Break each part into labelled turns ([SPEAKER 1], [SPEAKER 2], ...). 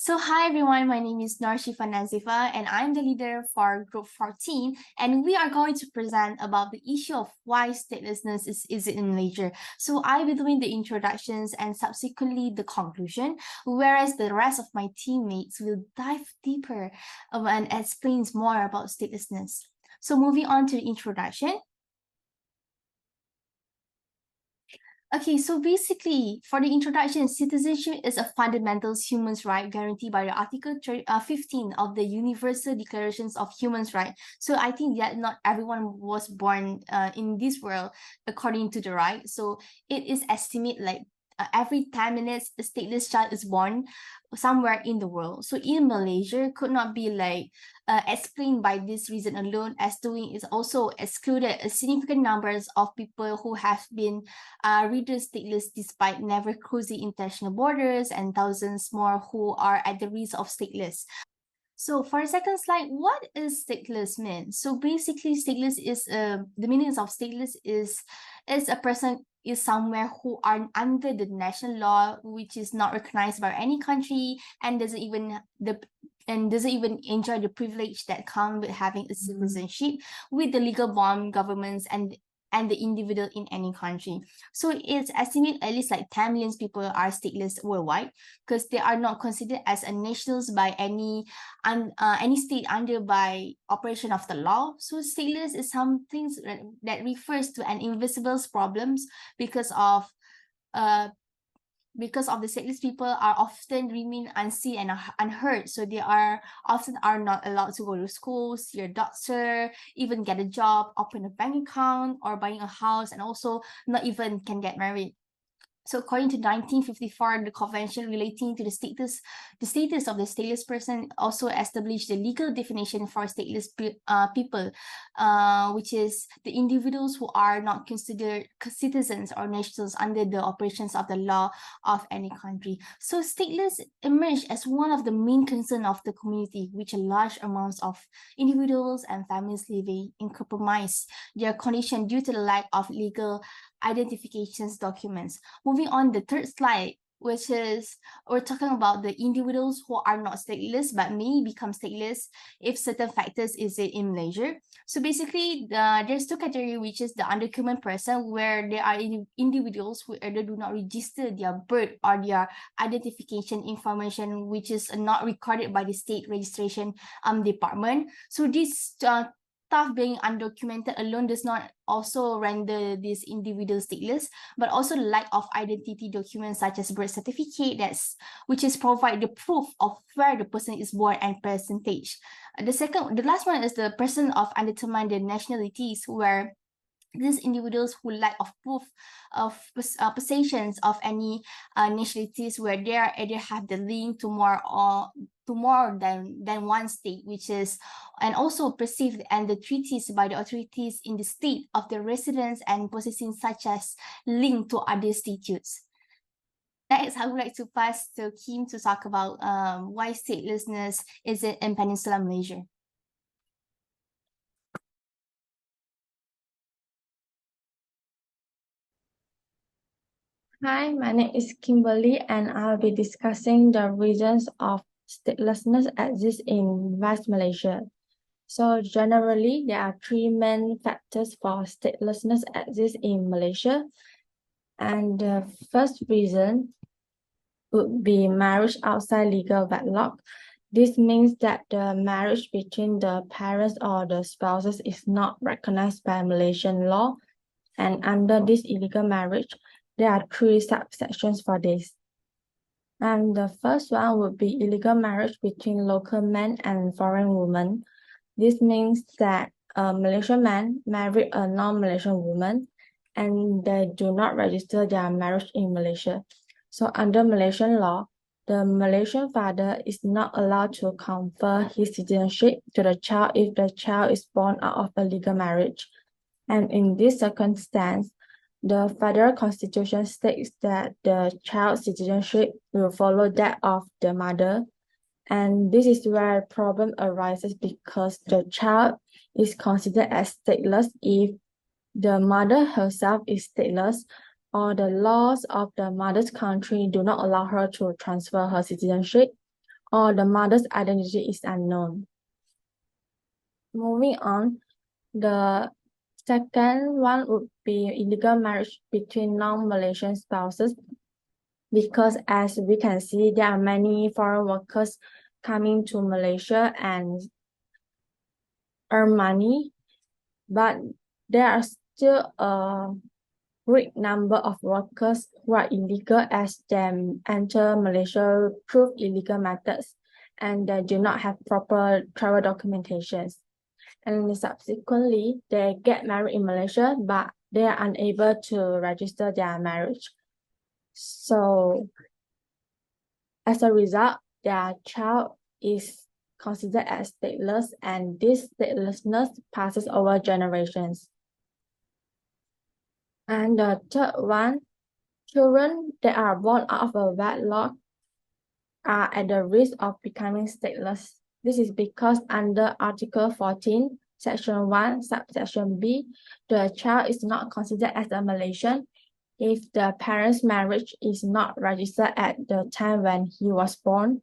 [SPEAKER 1] So hi everyone, my name is Narshifa Nazifa and I'm the leader for Group 14 and we are going to present about the issue of why statelessness is in Malaysia. So I'll be doing the introductions and subsequently the conclusion, whereas the rest of my teammates will dive deeper and explains more about statelessness. So moving on to the introduction. Okay, so basically, for the introduction, citizenship is a fundamental human right guaranteed by the Article 15 of the Universal Declarations of Human Rights. So I think that not everyone was born in this world according to the right. So it is estimated like every 10 minutes, a stateless child is born somewhere in the world. So in Malaysia, could not be like explained by this reason alone, as doing is also excluded a significant numbers of people who have been rendered stateless despite never cruising international borders, and thousands more who are at the risk of stateless. So for the second slide, what is stateless mean? So basically, stateless is the meanings of stateless is a person is somewhere who are under the national law, which is not recognized by any country and doesn't even enjoy the privilege that come with having a citizenship with the legal bond governments and the individual in any country. So it's estimated at least like 10 million people are stateless worldwide because they are not considered as a nationals by any state under by operation of the law. So stateless is something that refers to an invisible problems because of the stateless people are often remain unseen and unheard. So they are often not allowed to go to school, see a doctor, even get a job, open a bank account, or buying a house, and also not even can get married. So according to 1954, the convention relating to the status of the stateless person also established the legal definition for stateless people, which is the individuals who are not considered citizens or nationals under the operations of the law of any country. So stateless emerged as one of the main concerns of the community, which a large amounts of individuals and families living in compromise their condition due to the lack of legal identifications documents. Moving on, the third slide, which is we're talking about the individuals who are not stateless but may become stateless if certain factors is it in Malaysia. So basically, there's two categories, which is the undocumented person, where there are individuals who either do not register their birth or their identification information, which is not recorded by the state registration department. So this stuff being undocumented alone does not also render these individuals stateless, but also lack of identity documents such as birth certificate, which is provide the proof of where the person is born and percentage. The last one is the person of undetermined nationalities, where these individuals who lack of proof of possessions of any nationalities, where they are either have the link to more than one state, which is and also perceived and the treaties by the authorities in the state of the residence and possessing such as link to other statutes. Next, I would like to pass to Kim to talk about why statelessness is in Peninsular Malaysia.
[SPEAKER 2] Hi, my name is Kimberly, and I'll be discussing the reasons of statelessness exists in West Malaysia. So generally, there are three main factors for statelessness exist in Malaysia. And the first reason would be marriage outside legal wedlock. This means that the marriage between the parents or the spouses is not recognized by Malaysian law. And under this illegal marriage, there are three subsections for this. And the first one would be illegal marriage between local men and foreign women. This means that a Malaysian man married a non-Malaysian woman and they do not register their marriage in Malaysia. So under Malaysian law, the Malaysian father is not allowed to confer his citizenship to the child if the child is born out of a legal marriage. And in this circumstance, the federal constitution states that the child's citizenship will follow that of the mother. And this is where problem arises because the child is considered as stateless if the mother herself is stateless or the laws of the mother's country do not allow her to transfer her citizenship, or the mother's identity is unknown. Moving on, the second one would be illegal marriage between non-Malaysian spouses, because as we can see, there are many foreign workers coming to Malaysia and earn money, but there are still a great number of workers who are illegal as they enter Malaysia through illegal methods and they do not have proper travel documentations. And subsequently, they get married in Malaysia, but they are unable to register their marriage. So as a result, their child is considered as stateless, and this statelessness passes over generations. And the third one, children that are born out of a wedlock are at the risk of becoming stateless. This is because under Article 14, Section 1, Subsection B, the child is not considered as a Malaysian if the parent's marriage is not registered at the time when he was born.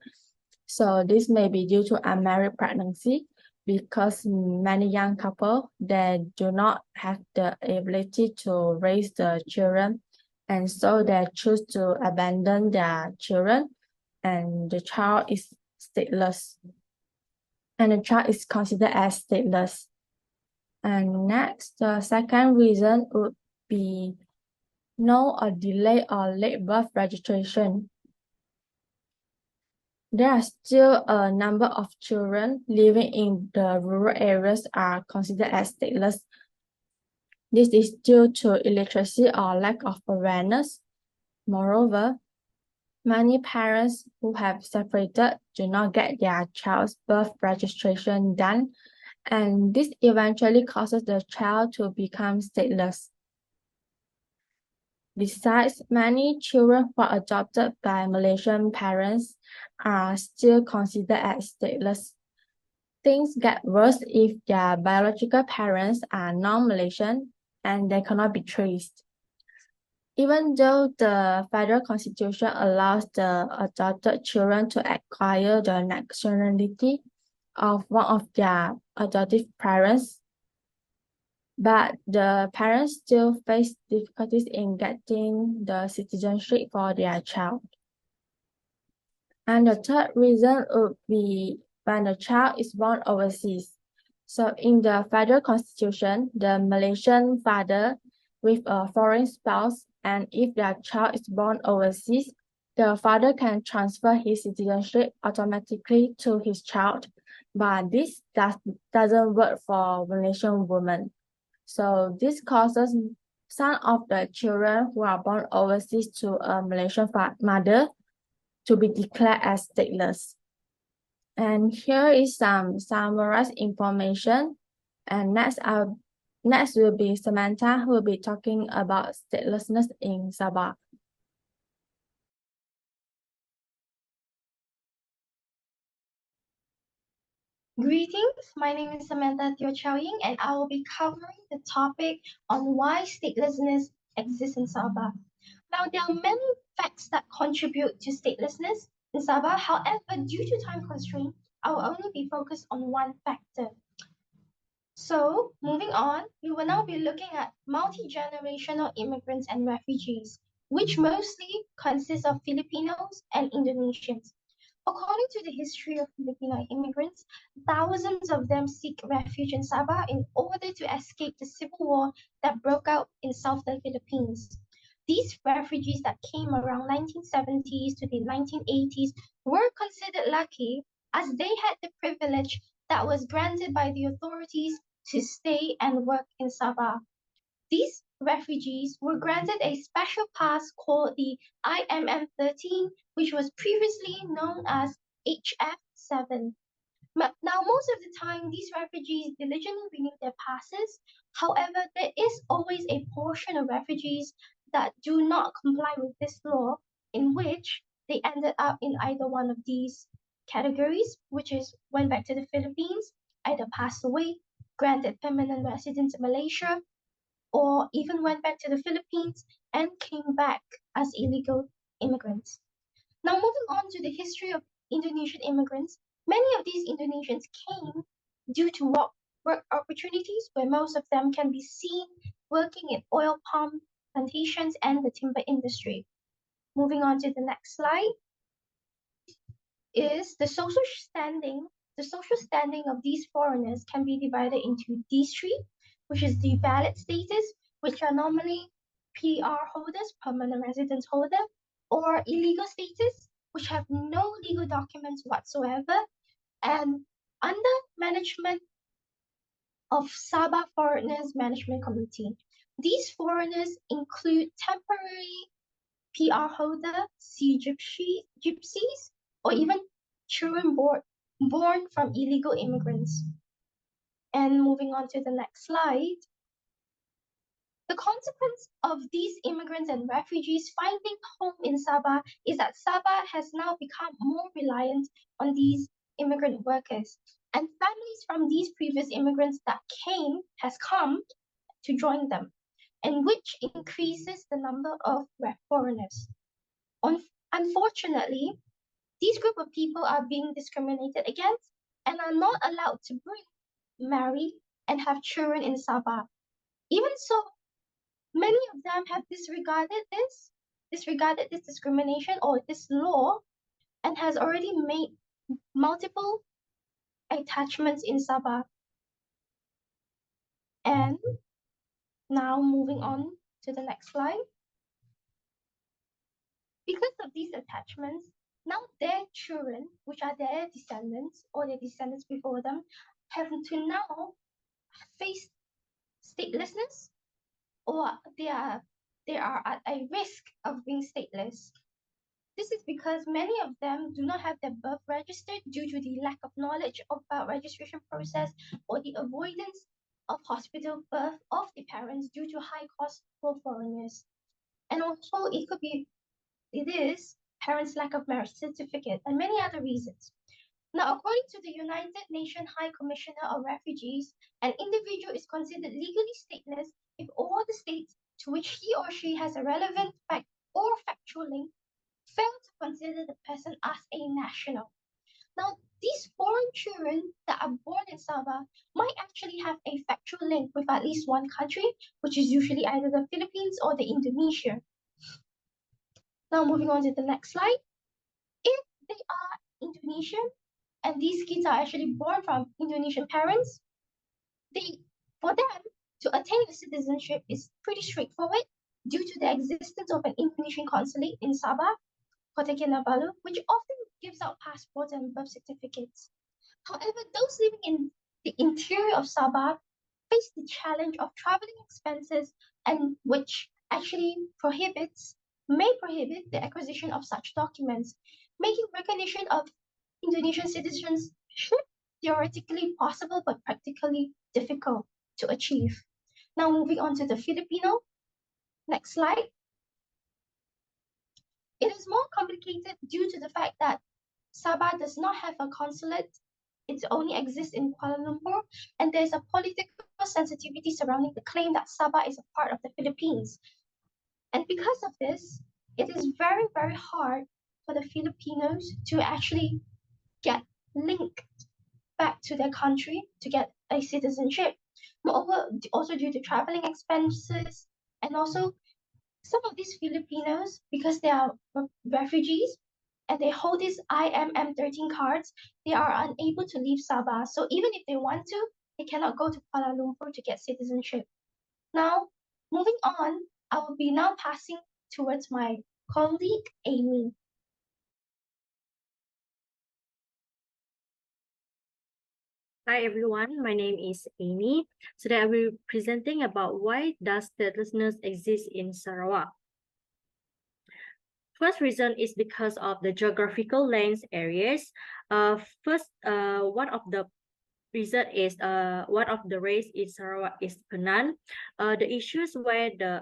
[SPEAKER 2] So this may be due to unmarried pregnancy, because many young couples, they do not have the ability to raise the children, and so they choose to abandon their children, and the child is stateless, and the child is considered as stateless. And next, the second reason would be no or delay or late birth registration. There are still a number of children living in the rural areas are considered as stateless. This is due to illiteracy or lack of awareness. Moreover, many parents who have separated do not get their child's birth registration done, and this eventually causes the child to become stateless. Besides, many children who are adopted by Malaysian parents are still considered as stateless. Things get worse if their biological parents are non-Malaysian and they cannot be traced. Even though the federal constitution allows the adopted children to acquire the nationality of one of their adoptive parents, but the parents still face difficulties in getting the citizenship for their child. And the third reason would be when the child is born overseas. So in the federal constitution, the Malaysian father with a foreign spouse, and if their child is born overseas, the father can transfer his citizenship automatically to his child. But this doesn't work for Malaysian women. So this causes some of the children who are born overseas to a Malaysian mother to be declared as stateless. And here is some summarized information. And next will be Samantha, who will be talking about statelessness in Sabah.
[SPEAKER 3] Greetings, my name is Samantha Teo Chow Ying, and I will be covering the topic on why statelessness exists in Sabah. Now, there are many facts that contribute to statelessness in Sabah. However, due to time constraint, I will only be focused on one factor. So, moving on, we will now be looking at multi-generational immigrants and refugees, which mostly consist of Filipinos and Indonesians. According to the history of Filipino immigrants, thousands of them seek refuge in Sabah in order to escape the civil war that broke out in southern Philippines. These refugees that came around 1970s to the 1980s were considered lucky, as they had the privilege that was granted by the authorities to stay and work in Sabah. These refugees were granted a special pass called the IMM-13, which was previously known as HF-7. Now, most of the time, these refugees diligently renew their passes. However, there is always a portion of refugees that do not comply with this law, in which they ended up in either one of these categories, which is went back to the Philippines, either passed away, granted permanent residence in Malaysia, or even went back to the Philippines and came back as illegal immigrants. Now, moving on to the history of Indonesian immigrants, many of these Indonesians came due to work opportunities where most of them can be seen working in oil palm plantations and the timber industry. Moving on to the next slide is the social standing. The social standing of these foreigners can be divided into these three, which is the valid status, which are normally PR holders, permanent residence holder, or illegal status, which have no legal documents whatsoever, and under management of Sabah Foreigners Management Committee. These foreigners include temporary PR holder, sea gypsies, or even children born from illegal immigrants. And moving on to the next slide. The consequence of these immigrants and refugees finding home in Sabah is that Sabah has now become more reliant on these immigrant workers. And families from these previous immigrants that has come to join them, and which increases the number of foreigners. Unfortunately, these group of people are being discriminated against and are not allowed to marry, and have children in Sabah. Even so, many of them have disregarded this discrimination or this law, and has already made multiple attachments in Sabah. And now moving on to the next slide. Because of these attachments, now their children, which are their descendants or their descendants before them, have to now face statelessness, or they are at a risk of being stateless. This is because many of them do not have their birth registered due to the lack of knowledge about registration process, or the avoidance of hospital birth of the parents due to high cost for foreigners. And also it is parents' lack of marriage certificate and many other reasons. Now, according to the United Nations High Commissioner of Refugees, an individual is considered legally stateless if all the states to which he or she has a relevant fact or factual link fail to consider the person as a national. Now, these foreign children that are born in Sabah might actually have a factual link with at least one country, which is usually either the Philippines or the Indonesia. Now, moving on to the next slide. If they are Indonesian, and these kids are actually born from Indonesian parents, for them to attain the citizenship is pretty straightforward due to the existence of an Indonesian consulate in Sabah, Kota Kinabalu, which often gives out passports and birth certificates. However, those living in the interior of Sabah face the challenge of traveling expenses, and which actually may prohibit the acquisition of such documents, making recognition of Indonesian citizenship theoretically possible but practically difficult to achieve. Now moving on to the Filipino. Next slide. It is more complicated due to the fact that Sabah does not have a consulate. It only exists in Kuala Lumpur, and there's a political sensitivity surrounding the claim that Sabah is a part of the Philippines. And because of this, it is very, very hard for the Filipinos to actually get linked back to their country to get a citizenship. Moreover, also due to traveling expenses, and also some of these Filipinos, because they are refugees and they hold these IMM 13 cards, they are unable to leave Sabah. So even if they want to, they cannot go to Kuala Lumpur to get citizenship. Now, moving on, I will be now passing towards my colleague, Amy.
[SPEAKER 4] Hi everyone, my name is Amy. Today I will be presenting about why does statelessness exist in Sarawak. First reason is because of the geographical lands areas. One of the reason is one of the race in Sarawak is Penan. The issues where the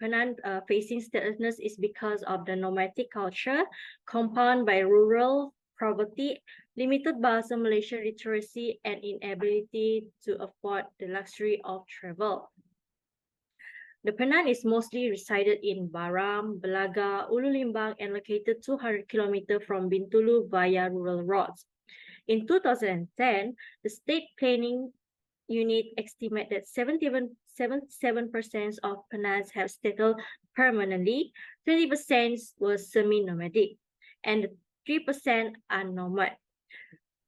[SPEAKER 4] Penan facing statelessness is because of the nomadic culture compounded by rural poverty, limited Bahasa Malaysia literacy, and inability to afford the luxury of travel. The Penan is mostly resided in Baram, Belaga, Ulu Limbang, and located 200 kilometers from Bintulu via rural roads. In 2010, the State Planning Unit estimated that 77% of Penans have settled permanently, 20% were semi-nomadic, and 3% are nomad.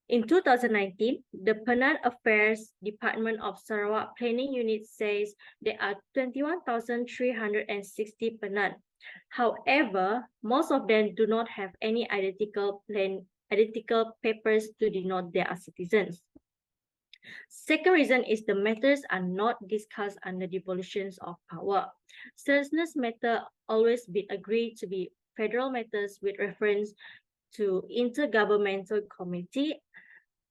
[SPEAKER 4] In 2019, the Penang Affairs Department of Sarawak Planning Unit says there are 21,360 Penang. However, most of them do not have any identical papers to denote they are citizens. Second reason is the matters are not discussed under devolutions of power. Statelessness matter always been agreed to be federal matters with reference to Intergovernmental Committee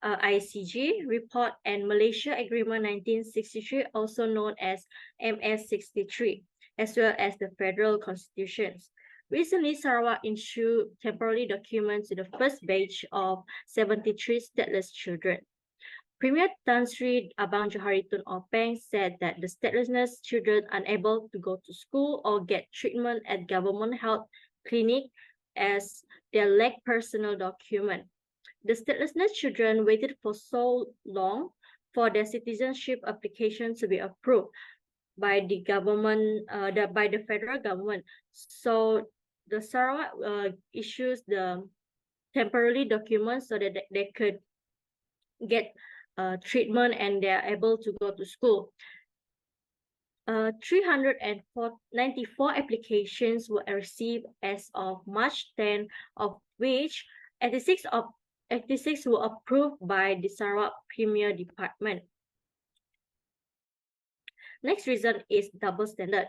[SPEAKER 4] ICG report and Malaysia Agreement 1963, also known as MS63, as well as the federal constitutions. Recently, Sarawak issued temporary documents to the first batch of 73 stateless children. Premier Tan Sri Abang Joharitun Openg said that the statelessness children unable to go to school or get treatment at government health clinic as they lack personal document. The statelessness children waited for so long for their citizenship application to be approved by the government, by the federal government. So the Sarawak issues the temporary documents so that they could get treatment and they are able to go to school. 394 applications were received as of March 10, of which 86 were approved by the Sarawak Premier Department. Next reason is double standard.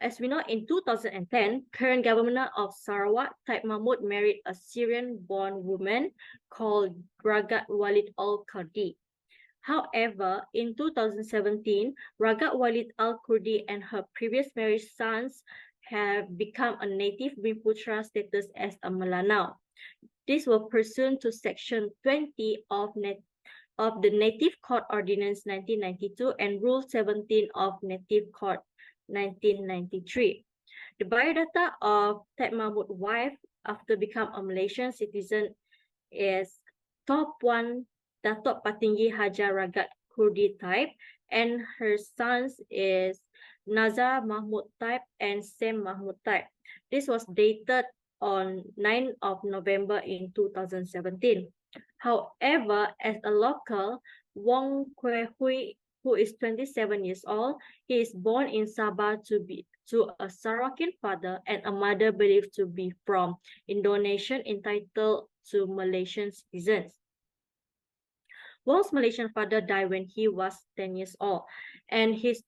[SPEAKER 4] As we know, in 2010, current governor of Sarawak, Taib Mahmud, married a Syrian-born woman called Ragat Walid Al-Kurdi. However, in 2017, Ragat Walid Al-Kurdi and her previous married sons have become a native Bumiputera status as a Melanau. This was pursuant to Section 20 of the Native Court Ordinance 1992 and Rule 17 of Native Court 1993. The biodata of Taib Mahmud's wife after become a Malaysian citizen is Top 1 Datuk Patinggi Hajar Ragat Kurdi Taib, and her sons is Nazar Mahmud Taib and Sam Mahmud Taib. This was dated on 9 of November in 2017. However, as a local, Wong Kwe Hui, who is 27 years old, he is born in Sabah to a Sarawakian father and a mother believed to be from Indonesia, entitled to Malaysian citizens. Wong's Malaysian father died when he was 10 years old, and his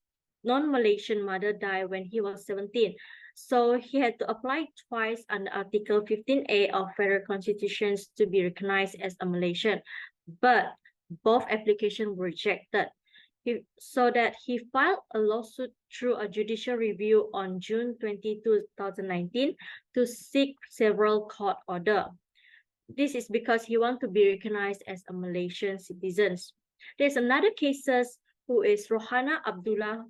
[SPEAKER 4] non-Malaysian mother died when he was 17. So he had to apply twice under Article 15A of Federal Constitutions to be recognized as a Malaysian, but both applications were rejected. So that he filed a lawsuit through a judicial review on June 20, 2019 to seek several court orders. This is because he wants to be recognized as a Malaysian citizen. There's another case who is Rohana Abdullah.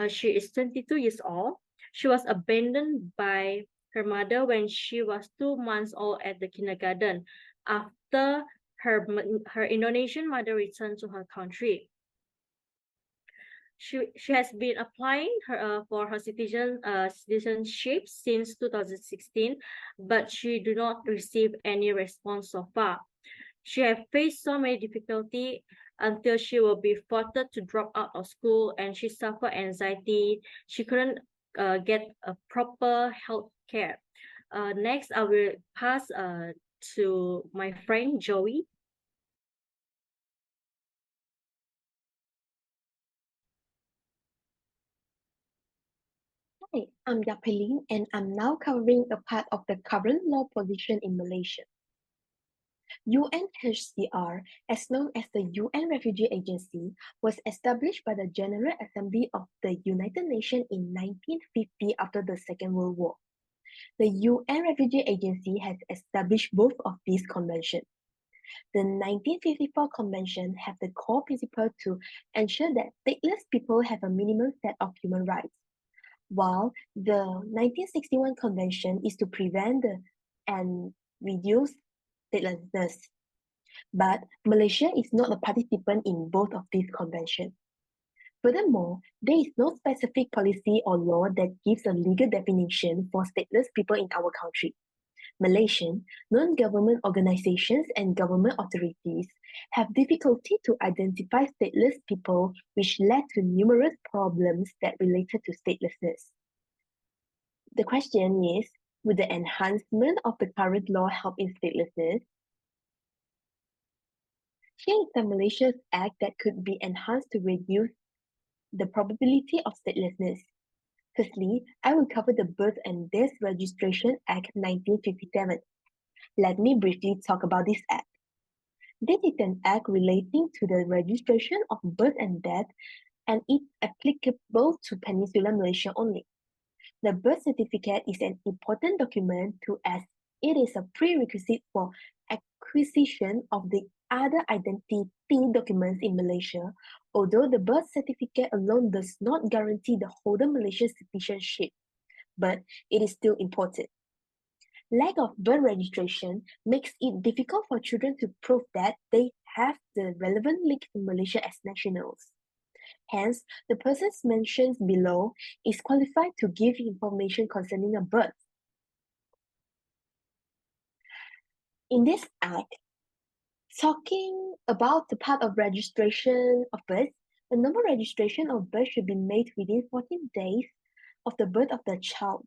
[SPEAKER 4] She is 22 years old. She was abandoned by her mother when she was 2 months old at the kindergarten after her Indonesian mother returned to her country. She has been applying for her citizenship since 2016, but she do not receive any response so far. She has faced so many difficulties until she will be forced to drop out of school, and she suffered anxiety. She couldn't get a proper health care. Next, I will pass to my friend Joey.
[SPEAKER 5] Hi, I'm Yapelin and I'm now covering a part of the current law position in Malaysia. UNHCR, as known as the UN Refugee Agency, was established by the General Assembly of the United Nations in 1950 after the Second World War. The UN Refugee Agency has established both of these conventions. The 1954 convention have the core principle to ensure that stateless people have a minimum set of human rights. while the 1961 Convention is to prevent and reduce statelessness. But Malaysia is not a participant in both of these conventions. Furthermore, there is no specific policy or law that gives a legal definition for stateless people in our country. Malaysian non-government organizations and government authorities have difficulty to identify stateless people, which led to numerous problems that related to statelessness. The question is, would the enhancement of the current law help in statelessness? Here is the Malaysia's Act that could be enhanced to reduce the probability of statelessness. Firstly, I will cover the Birth and Death Registration Act 1957. Let me briefly talk about this act. This is an act relating to the registration of birth and death, and it's applicable to Peninsular Malaysia only. The birth certificate is an important document as it is a prerequisite for acquisition of the other identity documents in Malaysia, although the birth certificate alone does not guarantee the holder Malaysian citizenship, but it is still important. Lack of birth registration makes it difficult for children to prove that they have the relevant link in Malaysia as nationals. Hence, the persons mentioned below is qualified to give information concerning a birth. In this act, talking about the part of registration of birth, the normal registration of birth should be made within 14 days of the birth of the child.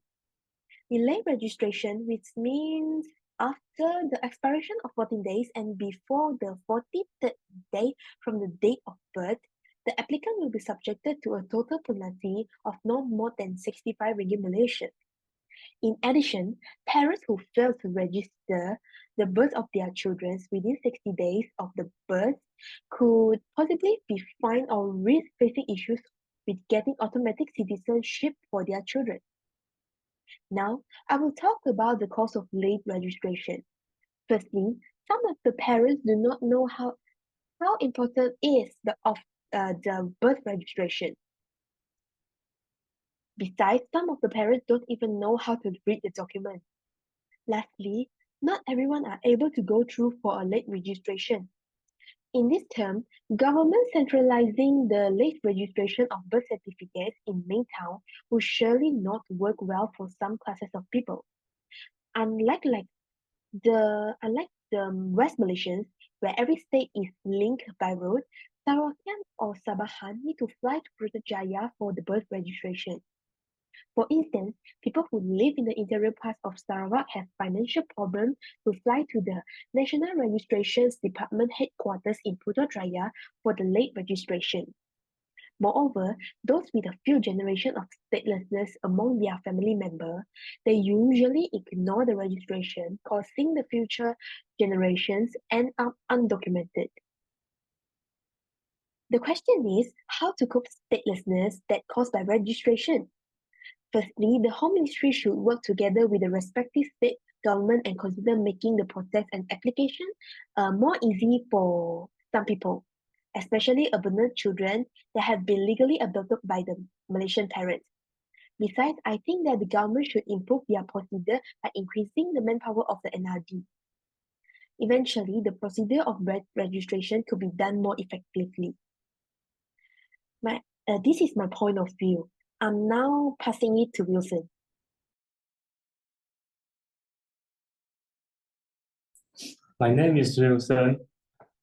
[SPEAKER 5] Delayed registration, which means after the expiration of 14 days and before the 43rd day from the date of birth, the applicant will be subjected to a total penalty of no more than 65 ringgit Malaysian. In addition, parents who fail to register the birth of their children within 60 days of the birth could possibly be fined or risk facing issues with getting automatic citizenship for their children. Now, I will talk about the cause of late registration. Firstly, some of the parents do not know how important is the birth registration. Besides, some of the parents don't even know how to read the document. Lastly, not everyone are able to go through for a late registration. In this term, government centralizing the late registration of birth certificates in main town will surely not work well for some classes of people. Unlike the West Malaysians, where every state is linked by road, Sarawakian or Sabahan need to fly to Putrajaya for the birth registration. For instance, people who live in the interior parts of Sarawak have financial problems to fly to the National Registrations Department headquarters in Putrajaya for the late registration. Moreover, those with a few generations of statelessness among their family members, they usually ignore the registration, causing the future generations end up undocumented. The question is how to cope statelessness that caused by registration. Firstly, the Home Ministry should work together with the respective state government and consider making the process and application more easy for some people, especially urban children that have been legally adopted by the Malaysian parents. Besides, I think that the government should improve their procedure by increasing the manpower of the NRD. Eventually, the procedure of registration could be done more effectively. This is my point of view. I'm now passing it to Wilson.
[SPEAKER 6] My name is Wilson.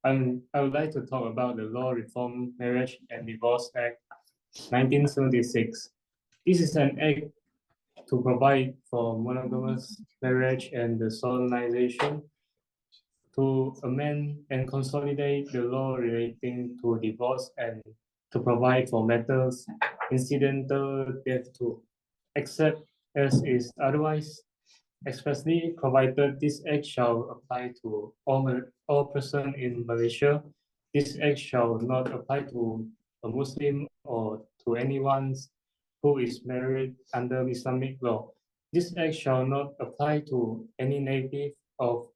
[SPEAKER 6] I would like to talk about the Law Reform Marriage and Divorce Act 1976. This is an act to provide for monogamous marriage and the solemnization, to amend and consolidate the law relating to divorce, and to provide for matters incidental thereto, except as is otherwise expressly provided. This act shall apply to all persons in Malaysia. This act shall not apply to a Muslim or to anyone who is married under Islamic law. This act shall not apply to any native of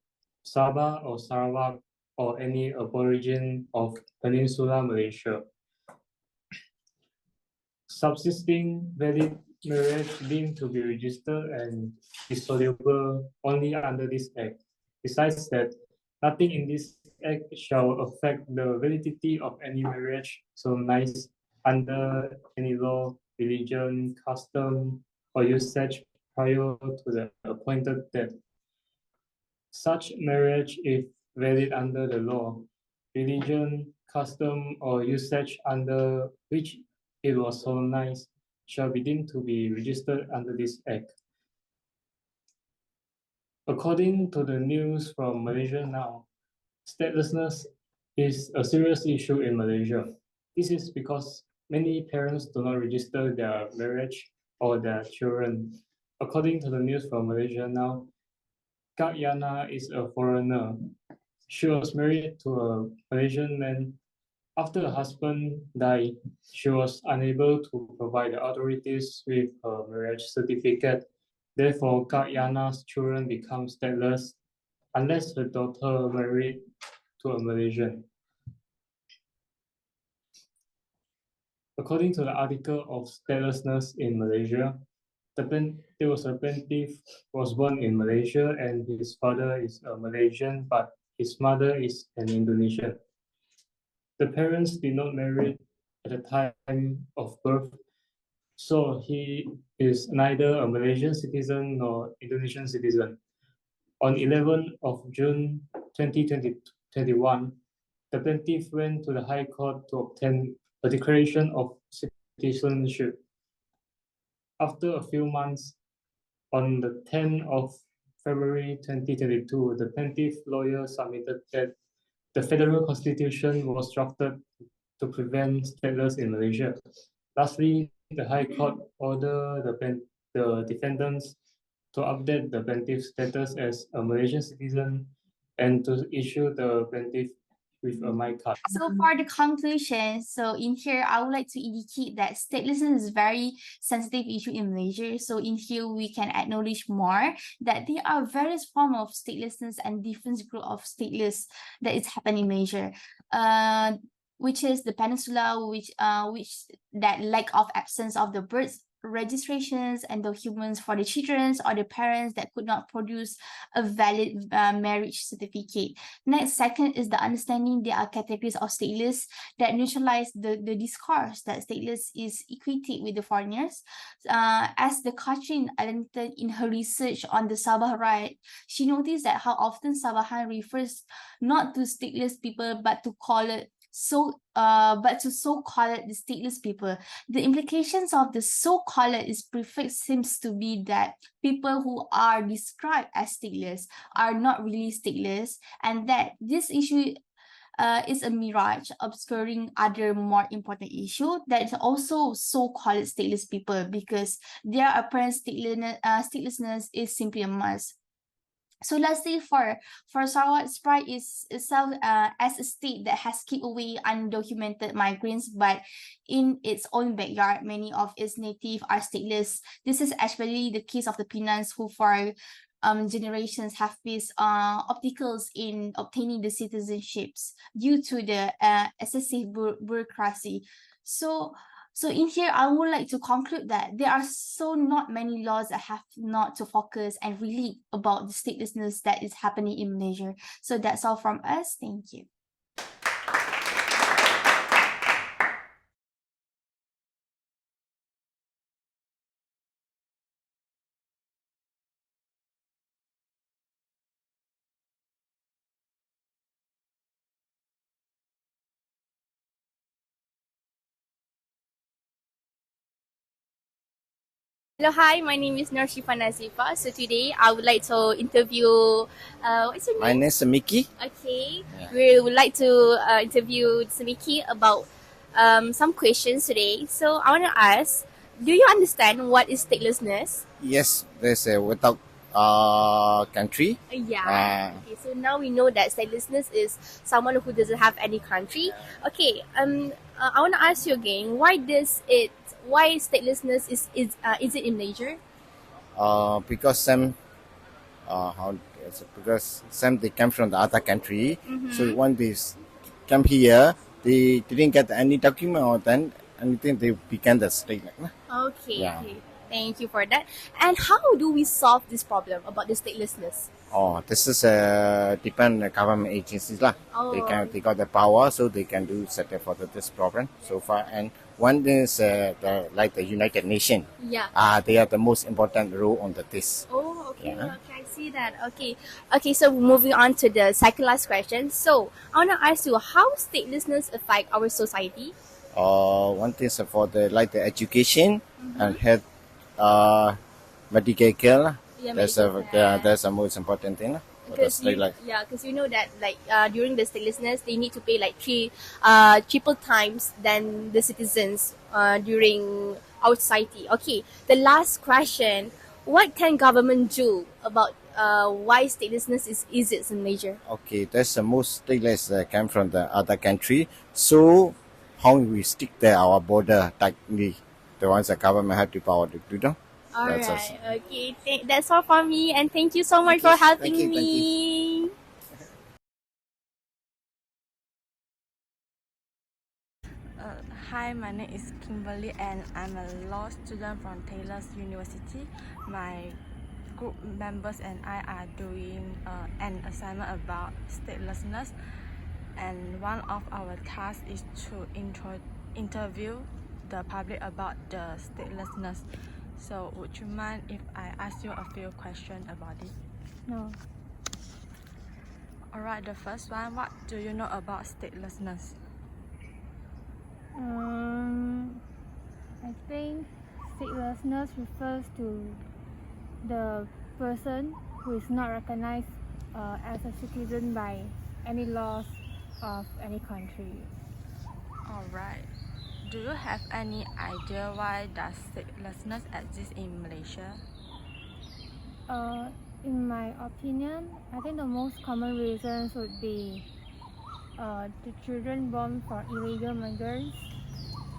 [SPEAKER 6] Sabah or Sarawak or any aborigine of Peninsular Malaysia. Subsisting valid marriage deemed to be registered and dissoluble only under this act. Besides that, nothing in this act shall affect the validity of any marriage solemnized under any law, religion, custom, or usage prior to the appointed date. Such marriage, if valid under the law, religion, custom, or usage under which it was solemnized, shall be deemed to be registered under this act. According to the news from Malaysia now, statelessness is a serious issue in Malaysia. This is because many parents do not register their marriage or their children. According to the news from Malaysia now, Kak Yana is a foreigner. She was married to a Malaysian man. After her husband died, she was unable to provide the authorities with her marriage certificate. Therefore, Kak Yana's children become stateless unless her daughter married to a Malaysian. According to the article of Statelessness in Malaysia, there was a plaintiff was born in Malaysia and his father is a Malaysian, but his mother is an Indonesian. The parents did not marry at the time of birth, so he is neither a Malaysian citizen nor Indonesian citizen. On 11th of June 2021, the plaintiff went to the High Court to obtain a declaration of citizenship. After a few months, on the 10th of February 2022, the plaintiff lawyer submitted that the federal constitution was drafted to prevent stateless in Malaysia. Lastly, the High Court ordered the defendants to update the plaintiff's status as a Malaysian citizen and to issue the plaintiff with a my card.
[SPEAKER 1] So for the conclusion, so in here, I would like to indicate that statelessness is a very sensitive issue in Malaysia. So in here, we can acknowledge more that there are various forms of statelessness and different group of stateless that is happening in Malaysia. Which is the peninsula, which that lack of absence of the birth registrations and documents for the children or the parents that could not produce a valid marriage certificate. Next, second is the understanding there are categories of stateless that neutralize the discourse that stateless is equated with the foreigners. As the Katrin Ellington in her research on the Sabah riot, she noticed that how often Sabahan refers not to stateless people but to call it so-called the stateless people. The implications of the so-called is prefix seems to be that people who are described as stateless are not really stateless, and that this issue is a mirage obscuring other more important issue that is also so-called stateless people, because their apparent statelessness is simply a must. So lastly, for Sarawak, Sprite is itself as a state that has kept away undocumented migrants, but in its own backyard, many of its native are stateless. This is especially the case of the Penans, who for generations have faced obstacles in obtaining the citizenships due to the excessive bureaucracy. So in here, I would like to conclude that there are so not many laws that have not to focus and relate about the statelessness that is happening in Malaysia. So that's all from us. Thank you.
[SPEAKER 7] Hello, hi, my name is Nurshifa Nazifa. So today I would like to interview, what's your name?
[SPEAKER 8] My name is Miki.
[SPEAKER 7] Okay,
[SPEAKER 8] Yeah.
[SPEAKER 7] we would like to interview Miki about some questions today. So I want to ask, do you understand what is statelessness?
[SPEAKER 8] Yes, there's a without country.
[SPEAKER 7] Yeah. Okay, so now we know that statelessness is someone who doesn't have any country. Okay, I want to ask you again, why statelessness is it in Malaysia?
[SPEAKER 8] Because some because some they come from the other country, so when they come here, they didn't get any document or then anything, they become the stateless.
[SPEAKER 7] Okay.
[SPEAKER 8] Yeah.
[SPEAKER 7] Okay. Thank you for that. And how do we solve this problem about the statelessness?
[SPEAKER 8] Oh, this is depend on the government agencies lah.
[SPEAKER 7] Oh.
[SPEAKER 8] They got the power, so they can do certain for this problem so far. And one is like the United Nations.
[SPEAKER 7] Yeah.
[SPEAKER 8] They are the most important role on this.
[SPEAKER 7] Oh, okay,
[SPEAKER 8] Yeah.
[SPEAKER 7] okay, I see that. Okay. So moving on to the second last question. So I wanna ask you, how statelessness affect our society?
[SPEAKER 8] One thing is for the education and health, medical care lah.
[SPEAKER 7] Yeah,
[SPEAKER 8] That's
[SPEAKER 7] medical care.
[SPEAKER 8] that's the most important thing lah.
[SPEAKER 7] Because you know that during the statelessness they need to pay like triple times than the citizens during our society. Okay, the last question: what can government do about why statelessness is easy in Malaysia?
[SPEAKER 8] Okay, that's the most stateless came from the other country. So how we stick there our border tightly, the ones the government have the power to do them.
[SPEAKER 7] All
[SPEAKER 8] That's
[SPEAKER 7] right.
[SPEAKER 8] us.
[SPEAKER 7] Okay. That's all for me, and thank you so much for helping
[SPEAKER 8] Thank you.
[SPEAKER 7] me.
[SPEAKER 2] Hi, my name is Kimberly and I'm a law student from Taylor's University. My group members and I are doing an assignment about statelessness, and one of our tasks is to interview the public about the statelessness. So would you mind if I ask you a few questions about it?
[SPEAKER 9] No.
[SPEAKER 2] Alright, the first one, what do you know about statelessness?
[SPEAKER 9] I think statelessness refers to the person who is not recognized as a citizen by any laws of any country.
[SPEAKER 2] Alright. Do you have any idea why does statelessness exist in Malaysia?
[SPEAKER 9] In my opinion, I think the most common reasons would be the children born for illegal migrants,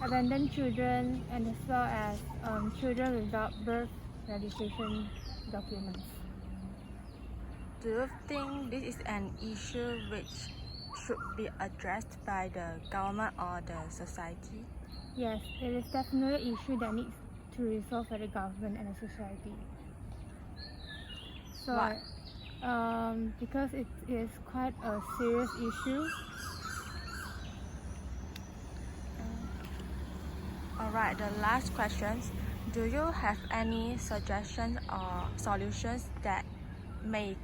[SPEAKER 9] abandoned children, and as well as children without birth registration documents.
[SPEAKER 2] Do you think this is an issue which should be addressed by the government or the society?
[SPEAKER 9] Yes, it is definitely an issue that needs to resolve by the government and the society. So,
[SPEAKER 2] Why?
[SPEAKER 9] because it is quite a serious issue.
[SPEAKER 2] Alright, the last questions. Do you have any suggestions or solutions that may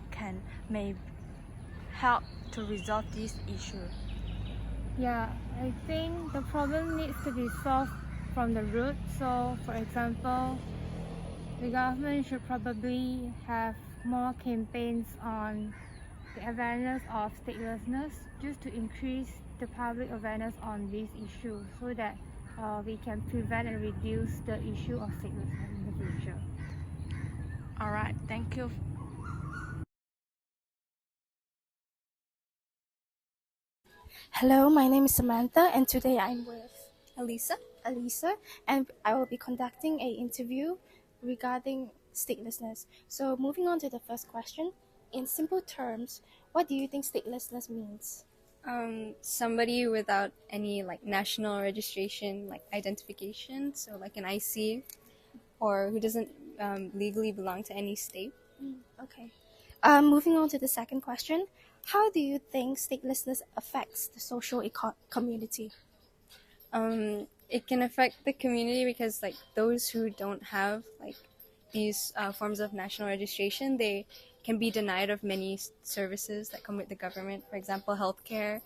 [SPEAKER 2] help to resolve this issue?
[SPEAKER 9] Yeah, I think the problem needs to be solved from the root. So, for example, the government should probably have more campaigns on the awareness of statelessness, just to increase the public awareness on this issue, so that we can prevent and reduce the issue of statelessness in the future.
[SPEAKER 2] Alright, thank you.
[SPEAKER 7] Hello, my name is Samantha, and today I'm with Elisa, and I will be conducting an interview regarding statelessness. So, moving on to the first question, in simple terms, what do you think statelessness means?
[SPEAKER 10] Somebody without any like national registration, like identification, so like an IC, or who doesn't legally belong to any state.
[SPEAKER 7] Okay. Moving on to the second question, how do you think statelessness affects the social community?
[SPEAKER 10] It can affect the community because like those who don't have like these forms of national registration, they can be denied of many services that come with the government, for example, healthcare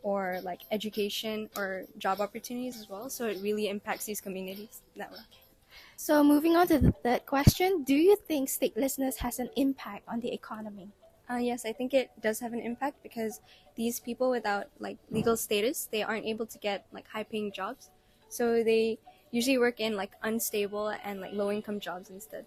[SPEAKER 10] or like education or job opportunities as well. So it really impacts these communities that way.
[SPEAKER 7] So moving on to the third question, do you think statelessness has an impact on the economy?
[SPEAKER 10] Yes, I think it does have an impact because these people without like legal status, they aren't able to get like high paying jobs. So they usually work in like unstable and like low income jobs instead.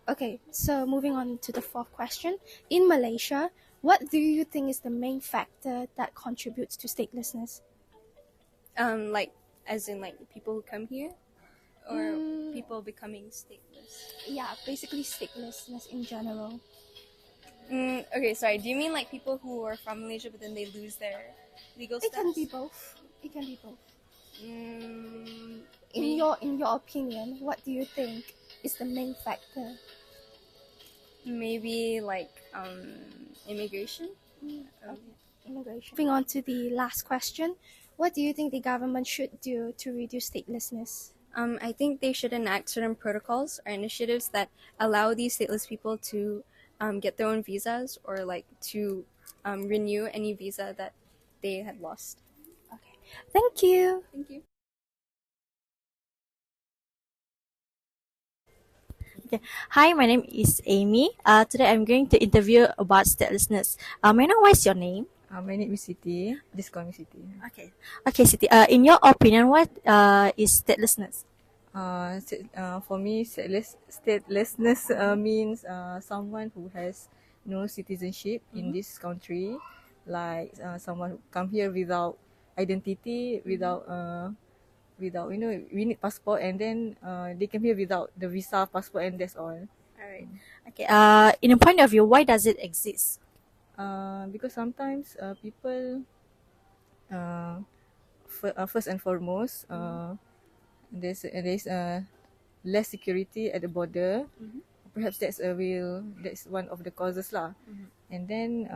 [SPEAKER 7] Okay, so moving on to the fourth question. In Malaysia, what do you think is the main factor that contributes to statelessness?
[SPEAKER 10] Like as in like people who come here or people becoming stateless?
[SPEAKER 7] Yeah, basically statelessness in general.
[SPEAKER 10] Okay, sorry. Do you mean like people who are from Malaysia but then they lose their legal status?
[SPEAKER 7] It can be both.
[SPEAKER 10] Mm,
[SPEAKER 7] In your opinion, what do you think is the main factor?
[SPEAKER 10] maybe like immigration.
[SPEAKER 7] Immigration. Moving on to the last question, what do you think the government should do to reduce statelessness?
[SPEAKER 10] I think they should enact certain protocols or initiatives that allow these stateless people to get their own visas or like to renew any visa that they had lost.
[SPEAKER 7] Okay, thank you.
[SPEAKER 10] Thank you.
[SPEAKER 11] Okay. Hi, my name is Amy. Today I'm going to interview about statelessness. May I know what's your name?
[SPEAKER 12] My name is Siti. Just call me Siti.
[SPEAKER 11] Okay. Okay, Siti. In your opinion, what is statelessness?
[SPEAKER 12] For me, statelessness means someone who has no citizenship in this country, like someone who come here without identity, without we need passport, and then they come here without the visa, passport, and that's all.
[SPEAKER 11] Alright. Okay. In a point of view, why does it exist?
[SPEAKER 12] Because sometimes people, first and foremost, there's less security at the border. Perhaps that's one of the causes lah. And then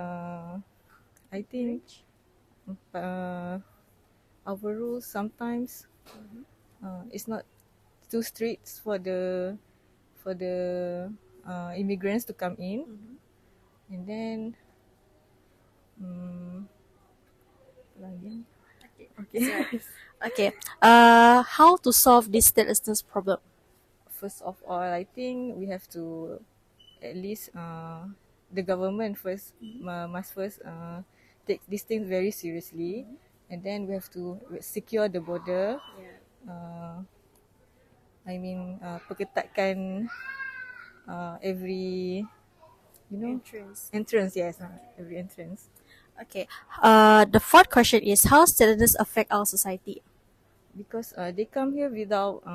[SPEAKER 12] I think our rules sometimes it's not too strict for the immigrants to come in. And then okay.
[SPEAKER 11] Okay. How to solve this statelessness problem?
[SPEAKER 12] First of all, I think we have to at least the government first must first take these things very seriously, and then we have to secure the border. Perketatkan every entrance, yes, every entrance.
[SPEAKER 11] Okay. The fourth question is how statelessness affect our society?
[SPEAKER 12] Because they come here without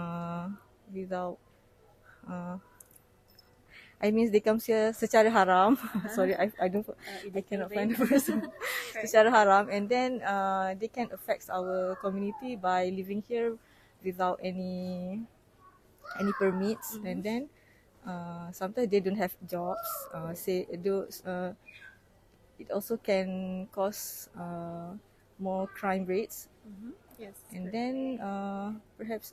[SPEAKER 12] they come here secara haram. Sorry, I cannot find the person. Secara haram, and then they can affect our community by living here without any permits, and then sometimes they don't have jobs. It also can cause more crime rates.
[SPEAKER 11] Yes.
[SPEAKER 12] And then perhaps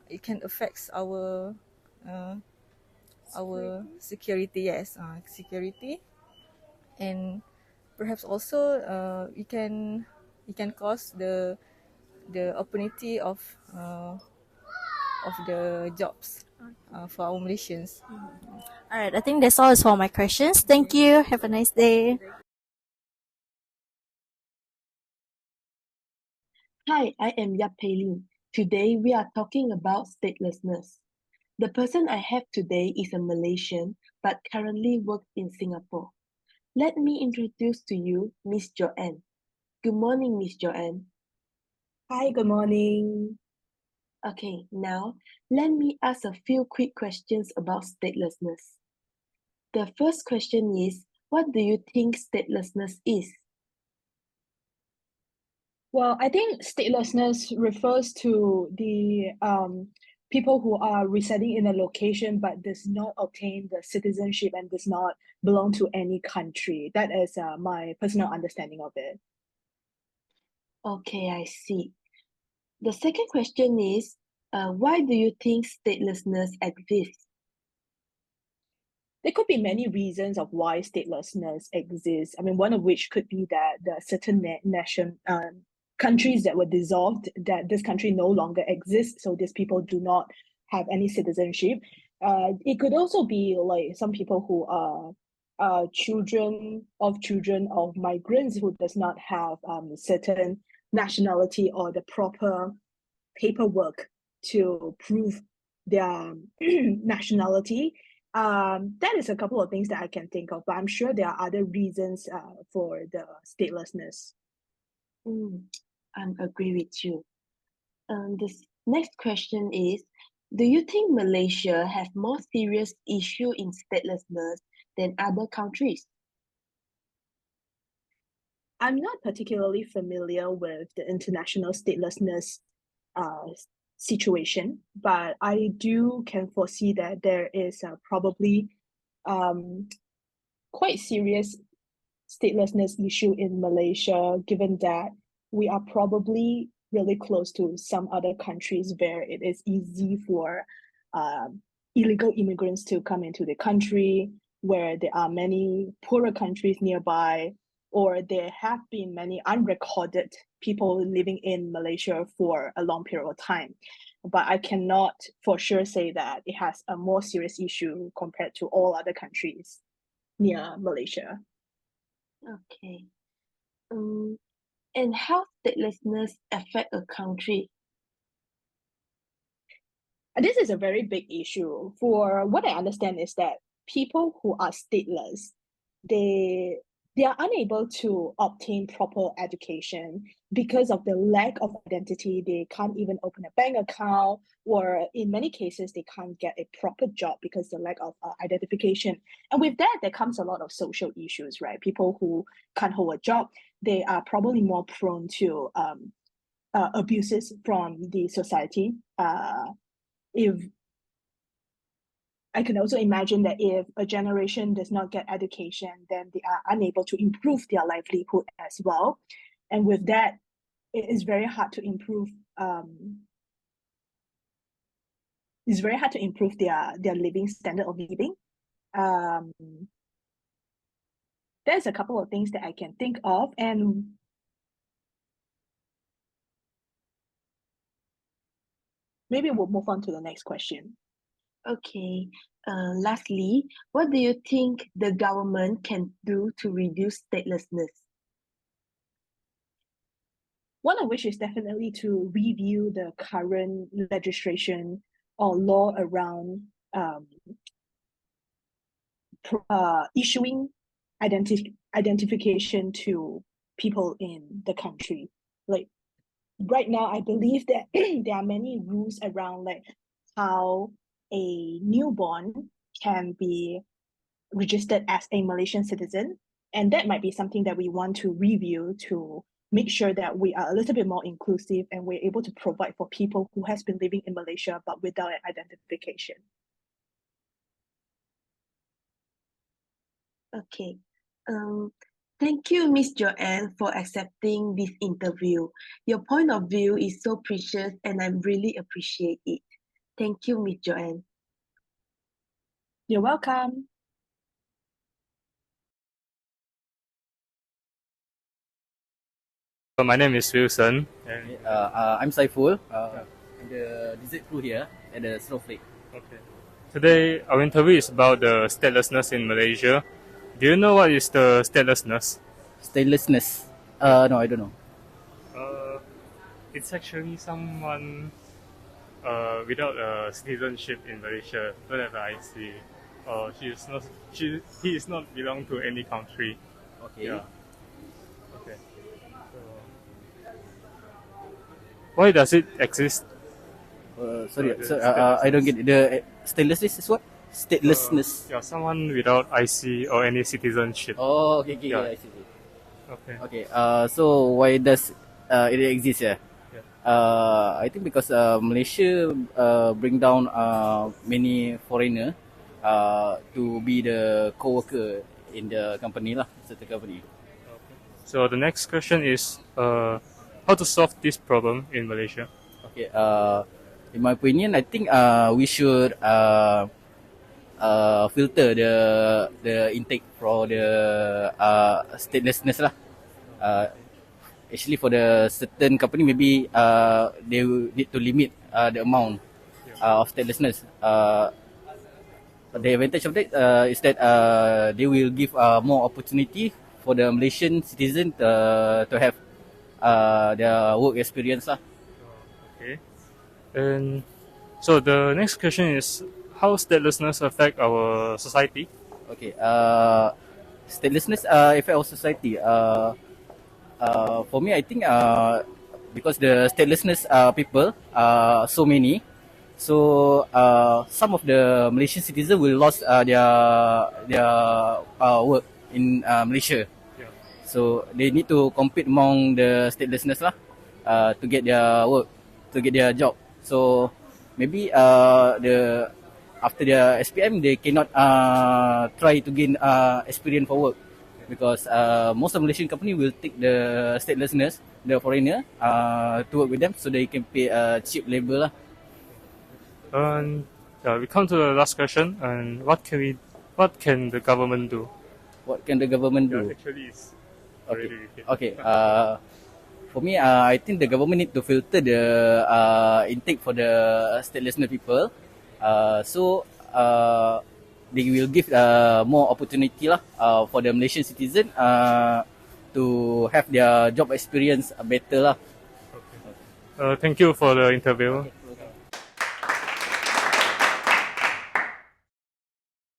[SPEAKER 12] it can affect our security. Yes, security, and perhaps also it can cause the opportunity of the jobs for our Malaysians.
[SPEAKER 11] Alright, I think that's all for my questions. Thank you. Have a nice day.
[SPEAKER 13] Hi, I am Yap Pei Lin. Today we are talking about statelessness. The person I have today is a Malaysian but currently works in Singapore. Let me introduce to you Miss Joanne. Good morning, Miss Joanne.
[SPEAKER 14] Hi, good morning.
[SPEAKER 13] Okay, now let me ask a few quick questions about statelessness. The first question is, what do you think statelessness is?
[SPEAKER 14] Well, I think statelessness refers to the people who are residing in a location but does not obtain the citizenship and does not belong to any country. That is my personal understanding of it.
[SPEAKER 13] Okay, I see. The second question is, why do you think statelessness exists?
[SPEAKER 14] There could be many reasons of why statelessness exists. I mean, one of which could be that there are certain countries that were dissolved, that this country no longer exists, so these people do not have any citizenship. It could also be like some people who are children of migrants who does not have certain nationality or the proper paperwork to prove their nationality. That is a couple of things that I can think of, but I'm sure there are other reasons for the statelessness.
[SPEAKER 13] I agree with you. This next question is, do you think Malaysia has more serious issue in statelessness than other countries?
[SPEAKER 14] I'm not particularly familiar with the international statelessness situation, but I can foresee that there is probably quite serious statelessness issue in Malaysia, given that we are probably really close to some other countries where it is easy for illegal immigrants to come into the country, where there are many poorer countries nearby, or there have been many unrecorded people living in Malaysia for a long period of time. But I cannot for sure say that it has a more serious issue compared to all other countries near Malaysia.
[SPEAKER 13] Okay. And how statelessness affect a country?
[SPEAKER 14] This is a very big issue. For what I understand is that people who are stateless, they are unable to obtain proper education because of the lack of identity. They can't even open a bank account, or in many cases, they can't get a proper job because of the lack of identification. And with that, there comes a lot of social issues, right? People who can't hold a job, they are probably more prone to abuses from the society. If I can also imagine that if a generation does not get education, then they are unable to improve their livelihood as well. And with that, it is very hard to improve. It's very hard to improve their living standard of living. There's a couple of things that I can think of, and maybe we'll move on to the next question.
[SPEAKER 13] Okay. Lastly, what do you think the government can do to reduce statelessness?
[SPEAKER 14] One of which is definitely to review the current legislation or law around issuing identification to people in the country. Like right now, I believe that there are many rules around like how a newborn can be registered as a Malaysian citizen, and that might be something that we want to review to make sure that we are a little bit more inclusive and we're able to provide for people who has been living in Malaysia but without an identification.
[SPEAKER 13] Okay. Thank you, Miss Joanne, for accepting this interview. Your point of view is so precious and I really appreciate it. Thank you, Miss Joanne.
[SPEAKER 14] You're welcome.
[SPEAKER 6] My name is Wilson. And
[SPEAKER 15] I'm Saiful. I'm the dessert crew here at the Snowflake.
[SPEAKER 6] okay. Today, our interview is about the statelessness in Malaysia. Do you know what is the statelessness?
[SPEAKER 15] Statelessness? No, I don't know.
[SPEAKER 6] It's actually someone without a citizenship in Malaysia, don't have an IC, or he is not belong to any country.
[SPEAKER 15] Okay.
[SPEAKER 6] Yeah. Okay. So, why does it exist?
[SPEAKER 15] Sorry, I don't get it. The statelessness is what? Statelessness.
[SPEAKER 6] Yeah, someone without IC or any citizenship.
[SPEAKER 15] Oh, okay,
[SPEAKER 6] Yeah.
[SPEAKER 15] I see.
[SPEAKER 6] Okay.
[SPEAKER 15] Okay. So why does it exist? Yeah. I think because Malaysia bring down many foreigner to be the co-worker in the company lah, certain company.
[SPEAKER 6] Okay. So the next question is how to solve this problem in Malaysia?
[SPEAKER 15] Okay. In my opinion, I think we should filter the intake for the statelessness lah. Actually, for the certain company, maybe they will need to limit the amount of statelessness. The advantage of that is that they will give more opportunity for the Malaysian citizen to have their work experience lah.
[SPEAKER 6] Okay. And so the next question is how statelessness affect our society?
[SPEAKER 15] Okay. Statelessness affect our society. For me, I think because the statelessness people are so many, so some of the Malaysian citizens will lose their work in Malaysia.
[SPEAKER 6] Yeah.
[SPEAKER 15] So they need to compete among the statelessness lah to get their work. to get their job. So maybe the after their SPM they cannot try to gain experience for work because most of Malaysian company will take the statelessness, the foreigner, to work with them so they can pay cheap labor lah.
[SPEAKER 6] And we come to the last question. And what can the government do?
[SPEAKER 15] What can the government do?
[SPEAKER 6] Actually, it's
[SPEAKER 15] Okay.
[SPEAKER 6] already
[SPEAKER 15] Okay. For me, I think the government need to filter the intake for the statelessness people. So they will give more opportunity lah for the Malaysian citizen to have their job experience better lah.
[SPEAKER 6] Thank you for the interview.